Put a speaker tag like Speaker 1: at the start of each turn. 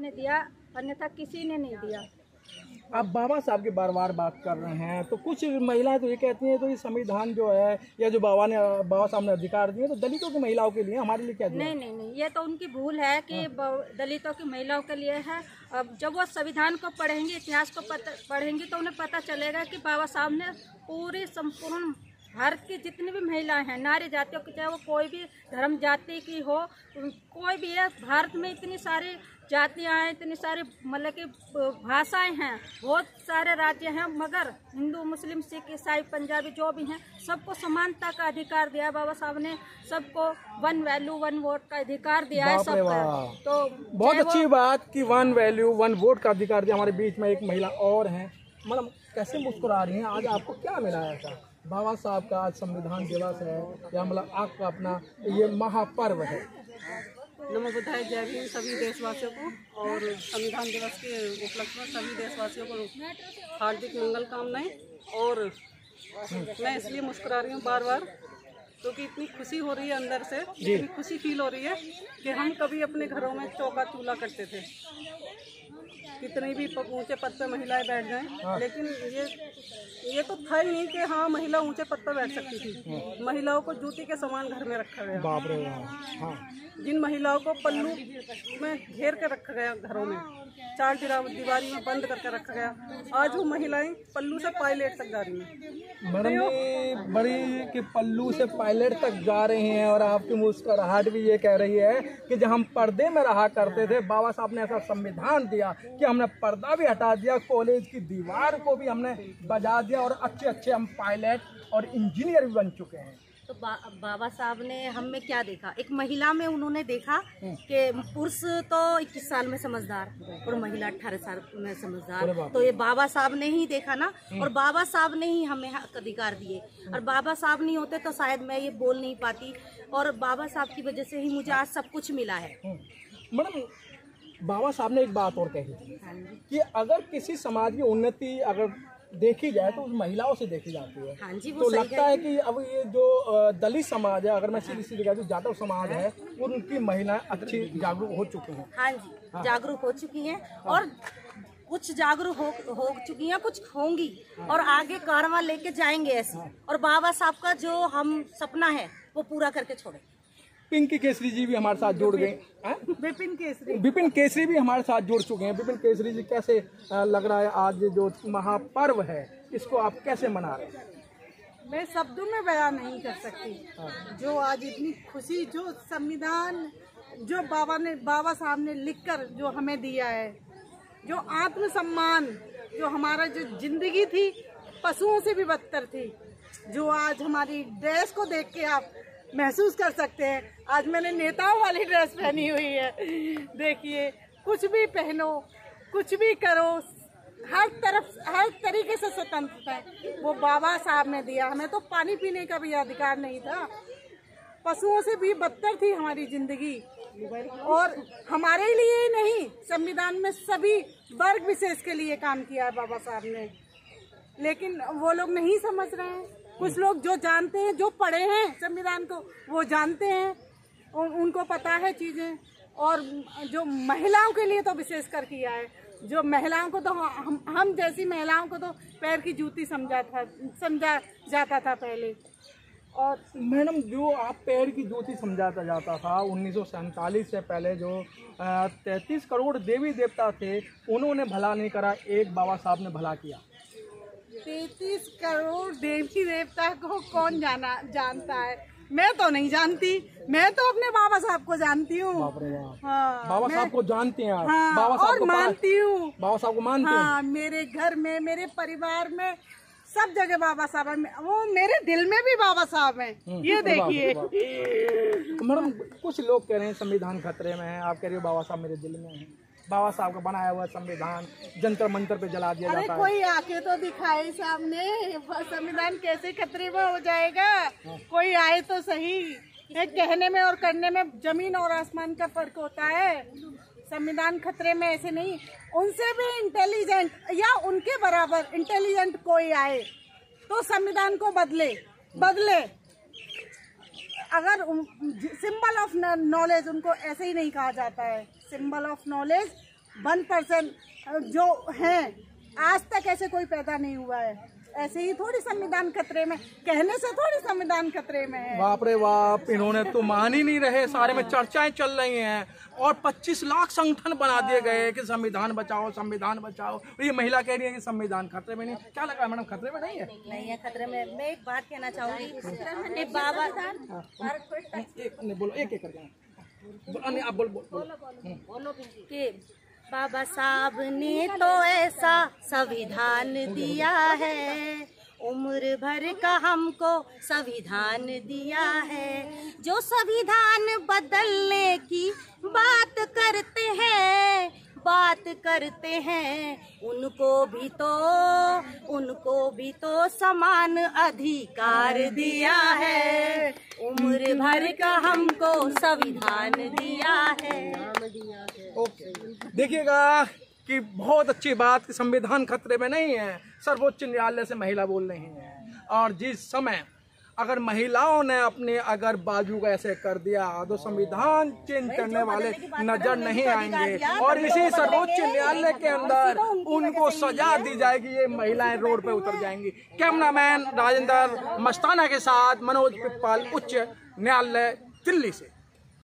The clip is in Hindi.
Speaker 1: ने दिया, अन्यथा किसी ने नहीं दिया।
Speaker 2: आप बाबा साहब की बार बार बात कर रहे हैं, तो कुछ महिलाएं तो ये कहती हैं तो ये संविधान जो है या जो बाबा साहब ने अधिकार दिए तो दलितों की महिलाओं के लिए, हमारे लिए क्या दिया?
Speaker 1: नहीं नहीं नहीं, ये तो उनकी भूल है कि दलितों की महिलाओं के लिए है। अब जब वो संविधान को पढ़ेंगी, इतिहास को पढ़ेंगी तो उन्हें पता चलेगा कि बाबा साहब ने पूरी संपूर्ण भारत की जितनी भी महिलाएं हैं, नारी जातियों की, चाहे वो कोई भी धर्म जाति की हो, कोई भी है, भारत में इतनी सारी जातियां हैं, इतनी सारी मतलब कि भाषाएं हैं, बहुत सारे राज्य हैं, मगर हिंदू, मुस्लिम, सिख, ईसाई, पंजाबी जो भी हैं, सबको समानता का अधिकार दिया बाबा साहब ने। सबको वन वैल्यू वन वोट का अधिकार दिया है सबको। तो
Speaker 2: बहुत अच्छी बात कि वन वैल्यू वन वोट का अधिकार दिया। हमारे बीच में एक महिला और हैं, मतलब कैसे मुस्कुरा रही हैं, आज आपको क्या मिला है ऐसा? बाबा साहब का आज संविधान दिवस है या मतलब आपका अपना ये महापर्व है।
Speaker 3: नमो बुद्धाय, जय भीम सभी देशवासियों को, और संविधान दिवस के उपलक्ष्य में सभी देशवासियों को हार्दिक मंगल कामनाएं। और मैं इसलिए मुस्कुरा रही हूँ बार बार क्योंकि इतनी खुशी हो रही है अंदर से, इतनी खुशी फील हो रही है कि हम कभी अपने घरों में चौका चूल्हा करते थे, कितनी भी ऊंचे पद पे महिलाएं बैठ जाएं, लेकिन ये तो था ही नहीं कि हाँ महिला ऊंचे पद पर बैठ सकती थी। महिलाओं को जूती के समान घर में रखा गया।
Speaker 2: बाप रे। हाँ।
Speaker 3: जिन महिलाओं को पल्लू में घेर के रखा गया, घरों में चार दीवारी में बंद करके रखा गया, आज वो महिलाएं पल्लू से पायलट तक जा रही हैं।
Speaker 2: मैडम बड़ी कि पल्लू से पायलट तक जा रही हैं, और आपकी मुस्कुराहट भी ये कह रही है कि जब हम पर्दे में रहा करते थे, बाबा साहब ने ऐसा संविधान दिया कि हमने पर्दा भी हटा दिया, कॉलेज की दीवार को भी हमने बजा दिया, और अच्छे अच्छे हम पायलट और इंजीनियर भी बन चुके हैं।
Speaker 4: तो बाबा साहब ने हम में क्या देखा? एक महिला में उन्होंने देखा कि पुरुष तो 21 साल में समझदार और महिला 18 साल में समझदार, तो ये बाबा साहब ने ही देखा ना, और बाबा साहब ने ही हमें हक अधिकार दिए, और बाबा साहब नहीं होते तो शायद मैं ये बोल नहीं पाती, और बाबा साहब की वजह से ही मुझे आज सब कुछ मिला है।
Speaker 2: मैडम, बाबा साहब ने एक बात और कही थी कि अगर किसी समाज की उन्नति अगर देखी जाए तो महिलाओं से देखी जाती है।
Speaker 4: हाँ जी, वो
Speaker 2: तो लगता है कि अब ये जो दलित समाज है, अगर मैं सीधी जगह जो जाटव समाज है, उनकी महिलाएं अच्छी जागरूक हो चुकी हैं।
Speaker 4: हाँ जी, जागरूक हो चुकी हैं, और कुछ जागरूक हो चुकी हैं, कुछ होंगी, और आगे कारवां लेके जाएंगे ऐसे, और बाबा साहब का जो हम सपना है वो पूरा करके छोड़े।
Speaker 2: पिंकी केसरी जी भी हमारे साथ जुड़ गए। विपिन केसरी भी हमारे साथ जुड़ चुके हैं। विपिन केसरी जी, कैसे लग रहा है आज जो महापर्व है, इसको आप कैसे मना रहे हैं?
Speaker 5: मैं शब्दों में बयान नहीं कर सकती। जो आज इतनी खुशी, जो संविधान जो बाबा साहब ने लिखकर जो हमें दिया है, जो आत्मसम्मान, जो हमारा जो जिंदगी थी पशुओं से भी बदतर थी, जो आज हमारी ड्रेस को देख के आप महसूस कर सकते हैं। आज मैंने नेताओं वाली ड्रेस पहनी हुई है। देखिए, कुछ भी पहनो, कुछ भी करो, हर तरीके से स्वतंत्रता है वो बाबा साहब ने दिया। हमें तो पानी पीने का भी अधिकार नहीं था, पशुओं से भी बदतर थी हमारी जिंदगी। और हमारे लिए ही नहीं, संविधान में सभी वर्ग विशेष के लिए काम किया है बाबा साहब ने, लेकिन वो लोग नहीं समझ रहे हैं। कुछ लोग जो जानते हैं, जो पढ़े हैं संविधान को, वो जानते हैं, उनको पता है चीजें, और जो महिलाओं के लिए तो विशेष कर किया है। जो महिलाओं को तो हम जैसी महिलाओं को तो पैर की जूती समझा जाता था पहले।
Speaker 2: और मैडम, जो आप पैर की जूती समझाता जाता था, 1947 से पहले जो 33 करोड़ देवी देवता थे, उन्होंने भला नहीं करा, एक बाबा साहब ने भला किया।
Speaker 5: 33 करोड़ देवी देवता को कौन जानता है? मैं तो नहीं जानती, मैं तो अपने बाबा साहब को जानती हूँ।
Speaker 2: हाँ, बाबा साहब को जानते हैं आप?
Speaker 5: हाँ,
Speaker 2: बाबा साहब को
Speaker 5: मानती हूँ।
Speaker 2: बाबा साहब को मानती हैं?
Speaker 5: हाँ, मेरे घर में, मेरे परिवार में, सब जगह बाबा साहब है। वो मेरे दिल में भी बाबा साहब हैं। ये देखिए।
Speaker 2: मैडम, कुछ लोग कह रहे हैं संविधान खतरे में है, आप कह रही हो बाबा साहब मेरे दिल में है। बाबा साहब का बनाया हुआ संविधान जंतर मंतर पे जला दिया जाता है।
Speaker 5: कोई आके तो दिखाए सामने, संविधान कैसे खतरे में हो जाएगा? कोई आए तो सही। कहने में और करने में जमीन और आसमान का फर्क होता है। संविधान खतरे में ऐसे नहीं, उनसे भी इंटेलिजेंट या उनके बराबर इंटेलिजेंट कोई आए तो संविधान को बदले। अगर सिंबल ऑफ नॉलेज, उनको ऐसे ही नहीं कहा जाता है। सिंबल ऑफ नॉलेज 1% जो हैं, आज तक ऐसे कोई पैदा नहीं हुआ है। ऐसे ही थोड़ी संविधान खतरे में, कहने से थोड़ी संविधान खतरे में है।
Speaker 2: बाप रे बाप, इन्होंने तो मान ही नहीं रहे, सारे में चर्चाएं चल रही हैं और 25 लाख संगठन बना दिए गए कि संविधान बचाओ, संविधान बचाओ। ये महिला कह रही है कि संविधान खतरे में नहीं। क्या लगा मैडम, खतरे में नहीं है?
Speaker 4: नहीं है खतरे में। मैं एक बात कहना चाहूंगी कि बाबा
Speaker 2: बोलो, एक करके आप बोलो
Speaker 4: कि बाबा साहब ने तो ऐसा संविधान दिया है, उम्र भर का हमको संविधान दिया है। जो संविधान बदलने की बात करते हैं उनको भी तो समान अधिकार दिया है। उम्र भर का हमको संविधान दिया है।
Speaker 2: ओके, देखिएगा कि बहुत अच्छी बात कि संविधान खतरे में नहीं है। सर्वोच्च न्यायालय से महिला बोल रही है, और जिस समय अगर महिलाओं ने अपने अगर बाजू को ऐसे कर दिया तो संविधान चेंज करने वाले नजर नहीं आएंगे, और इसी सर्वोच्च न्यायालय के अंदर उनको सजा दी जाएगी। ये महिलाएं रोड पे उतर जाएंगी। कैमरामैन राजेंद्र मस्ताना के साथ मनोज पिप्पल, उच्च न्यायालय, दिल्ली से।